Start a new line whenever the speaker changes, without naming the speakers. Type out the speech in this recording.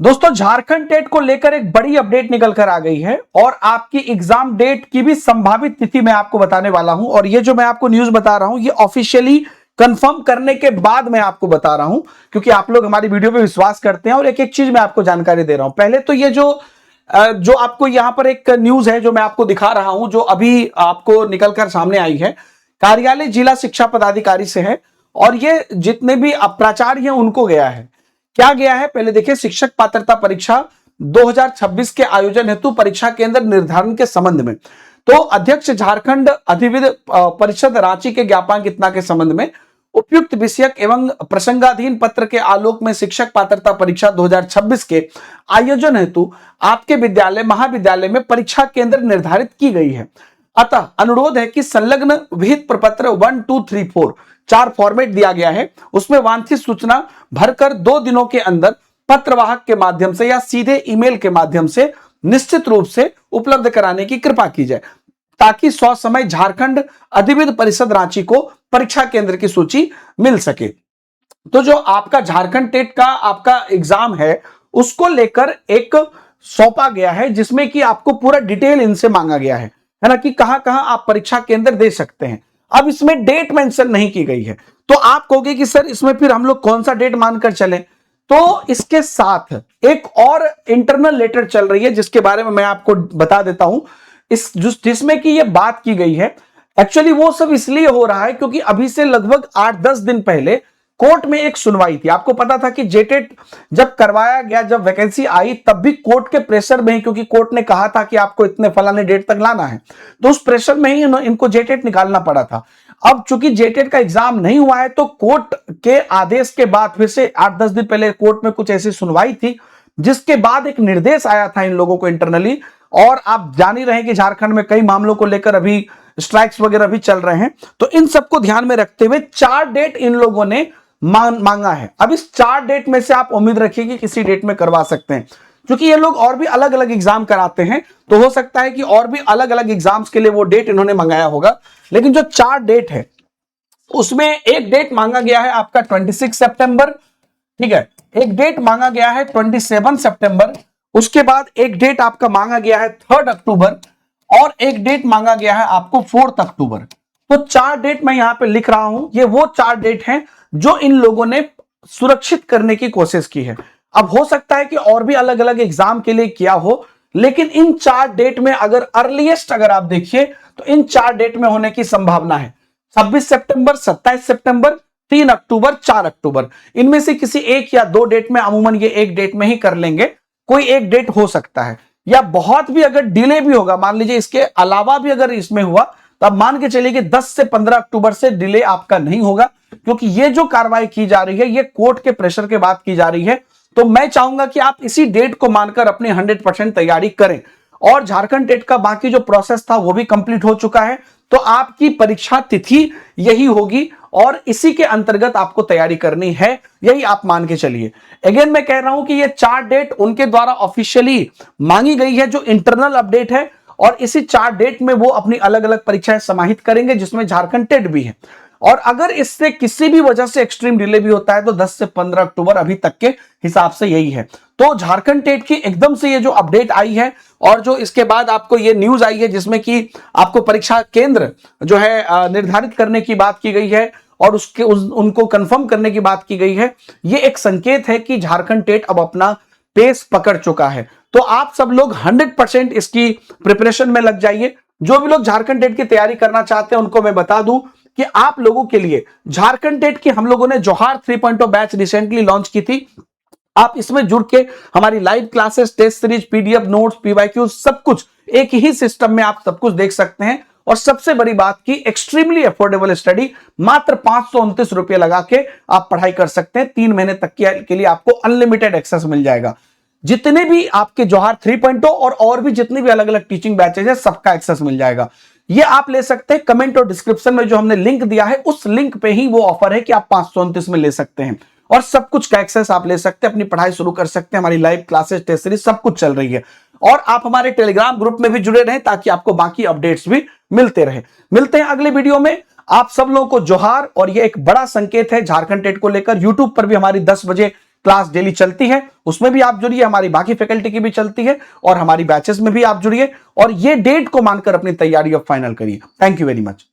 दोस्तों, झारखंड टेट को लेकर एक बड़ी अपडेट निकल कर आ गई है और आपकी एग्जाम डेट की भी संभावित तिथि मैं आपको बताने वाला हूं। और ये जो मैं आपको न्यूज बता रहा हूं, ये ऑफिशियली कंफर्म करने के बाद मैं आपको बता रहा हूं, क्योंकि आप लोग हमारी वीडियो पे विश्वास करते हैं और एक एक चीज मैं आपको जानकारी दे रहा हूं। पहले तो ये जो आपको यहां पर एक न्यूज है जो मैं आपको दिखा रहा हूं, जो अभी आपको निकलकर सामने आई है, कार्यालय जिला शिक्षा पदाधिकारी से है और ये जितने भी प्राचार्य हैं उनको गया है। क्या गया है पहले देखिए। शिक्षक पात्रता परीक्षा 2026 के आयोजन हेतु परीक्षा केंद्र निर्धारण के संबंध में तो अध्यक्ष झारखंड अधिविद परिषद रांची के ज्ञापांकितना के संबंध में उपयुक्त विषयक एवं प्रसंगाधीन पत्र के आलोक में शिक्षक पात्रता परीक्षा 2026 के आयोजन हेतु आपके विद्यालय महाविद्यालय में परीक्षा केंद्र निर्धारित की गई है। अतः अनुरोध है कि संलग्न विहित प्रपत्र 1, 2, 3, 4 4 फॉर्मेट दिया गया है, उसमें वांछित सूचना भरकर 2 दिनों के अंदर पत्रवाहक के माध्यम से या सीधे ईमेल के माध्यम से निश्चित रूप से उपलब्ध कराने की कृपा की जाए, ताकि समय झारखंड अधिविद परिषद रांची को परीक्षा केंद्र की सूची मिल सके। तो जो आपका झारखंड टेट का आपका एग्जाम है, उसको लेकर एक सौंपा गया है जिसमें कि आपको पूरा डिटेल इनसे मांगा गया है ना, कि कहां कहां आप परीक्षा केंद्र दे सकते हैं। अब इसमें डेट मेंशन नहीं की गई है, तो आप कहोगे कि सर इसमें फिर हम लोग कौन सा डेट मानकर चले। तो इसके साथ एक और इंटरनल लेटर चल रही है जिसके बारे में मैं आपको बता देता हूं, जिसमें कि ये बात की गई है। एक्चुअली वो सब इसलिए हो रहा है क्योंकि अभी से लगभग 8-10 दिन पहले कोर्ट में एक सुनवाई थी। आपको पता था कि जेटेट जब करवाया गया, जब वैकेंसी आई, तब भी कोर्ट के प्रेशर में ही, क्योंकि कोर्ट ने कहा था कि आपको इतने फलाने डेट तक लाना है, तो उस प्रेशर में ही इनको जेटेट निकालना पड़ा था। अब चूंकि जेटेट का एग्जाम नहीं हुआ है, तो कोर्ट के आदेश के बाद फिर से 8-10 दिन पहले कोर्ट में कुछ ऐसी सुनवाई थी, जिसके बाद एक निर्देश आया था इन लोगों को इंटरनली। और आप जान ही रहे हैं कि झारखंड में कई मामलों को लेकर अभी स्ट्राइक्स वगैरह भी चल रहे हैं। तो इन सबको ध्यान में रखते हुए 4 डेट इन लोगों ने मांगा है। अब इस 4 डेट में से आप उम्मीद रखिए कि किसी डेट में करवा सकते हैं, क्योंकि ये लोग और भी अलग अलग एग्जाम कराते हैं, तो हो सकता है कि और भी अलग अलग एग्जाम्स के लिए वो डेट इन्होंने मंगाया होगा। लेकिन जो 4 डेट है उसमें एक डेट मांगा गया है आपका 26 सितंबर, ठीक है, एक डेट मांगा गया है 27 सितंबर, उसके बाद एक डेट आपका मांगा गया है 3 अक्टूबर और एक डेट मांगा गया है आपको 4 अक्टूबर। तो 4 डेट मैं यहां पे लिख रहा हूं, ये वो 4 डेट हैं जो इन लोगों ने सुरक्षित करने की कोशिश की है। अब हो सकता है कि और भी अलग अलग एग्जाम के लिए किया हो, लेकिन इन 4 डेट में अगर अर्लीस्ट अगर आप देखिए तो इन 4 डेट में होने की संभावना है। 26 सितंबर, 27 सितंबर, 3 अक्टूबर, 4 अक्टूबर, इनमें से किसी एक या 2 डेट में, अमूमन ये एक डेट में ही कर लेंगे, कोई एक डेट हो सकता है। या बहुत भी अगर डिले भी होगा, मान लीजिए इसके अलावा भी अगर इसमें हुआ, तो आप मान के चलिए कि 10 से 15 अक्टूबर से डिले आपका नहीं होगा, क्योंकि ये जो कार्रवाई की जा रही है ये कोर्ट के प्रेशर के बाद की जा रही है। तो मैं चाहूंगा कि आप इसी डेट को मानकर अपनी 100% तैयारी करें। और झारखंड टेट का बाकी जो प्रोसेस था वो भी कंप्लीट हो चुका है, तो आपकी परीक्षा तिथि यही होगी और इसी के अंतर्गत आपको तैयारी करनी है, यही आप मान के चलिए। अगेन मैं कह रहा हूं कि ये 4 डेट उनके द्वारा ऑफिशियली मांगी गई है, जो इंटरनल अपडेट है, और इसी 4 डेट में वो अपनी अलग अलग परीक्षाएं समाहित करेंगे, जिसमें झारखंड टेट भी है। और अगर इससे किसी भी वजह से एक्सट्रीम डिले भी होता है तो 10 से 15 अक्टूबर अभी तक के हिसाब से यही है। तो झारखंड टेट की एकदम से ये जो अपडेट आई है और जो इसके बाद आपको ये न्यूज आई है, जिसमें कि आपको परीक्षा केंद्र जो है निर्धारित करने की बात की गई है और उनको कंफर्म करने की बात की गई है, ये एक संकेत है कि झारखंड टेट अब अपना पेस पकड़ चुका है। तो आप सब लोग 100% इसकी प्रिपरेशन में लग जाइए। जो भी लोग झारखंड टेट की तैयारी करना चाहते हैं उनको मैं बता दूं कि आप लोगों के लिए झारखंड टेट की हम लोगों ने जोहार 3.0 बैच रिसेंटली लॉन्च की थी। आप इसमें जुड़ के हमारी live classes, test series, PDF notes, PYQ, सब कुछ एक ही सिस्टम में आप सब कुछ देख सकते हैं। और सबसे बड़ी बात की एक्सट्रीमली अफोर्डेबल स्टडी, मात्र 529 रुपए लगा के आप पढ़ाई कर सकते हैं। 3 महीने तक के लिए आपको अनलिमिटेड एक्सेस मिल जाएगा। जितने भी आपके जोहार 3.0 और भी जितनी भी अलग अलग टीचिंग बैचेज है, सबका एक्सेस मिल जाएगा। ये आप ले सकते हैं। कमेंट और डिस्क्रिप्शन में जो हमने लिंक दिया है, उस लिंक पे ही वो ऑफर है कि आप 529 में ले सकते हैं और सब कुछ का एक्सेस आप ले सकते हैं, अपनी पढ़ाई शुरू कर सकते हैं। हमारी लाइव क्लासेस, टेस्ट सीरीज सब कुछ चल रही है। और आप हमारे टेलीग्राम ग्रुप में भी जुड़े रहें ताकि आपको बाकी अपडेट्स भी मिलते रहे। मिलते हैं अगले वीडियो में। आप सब लोगों को जोहार। और ये एक बड़ा संकेत है झारखंड टेट को लेकर। यूट्यूब पर भी हमारी 10 बजे क्लास डेली चलती है, उसमें भी आप जुड़िए, हमारी बाकी फैकल्टी की भी चलती है और हमारी बैचेस में भी आप जुड़िए और ये डेट को मानकर अपनी तैयारी अब फाइनल करिए। Thank you very much.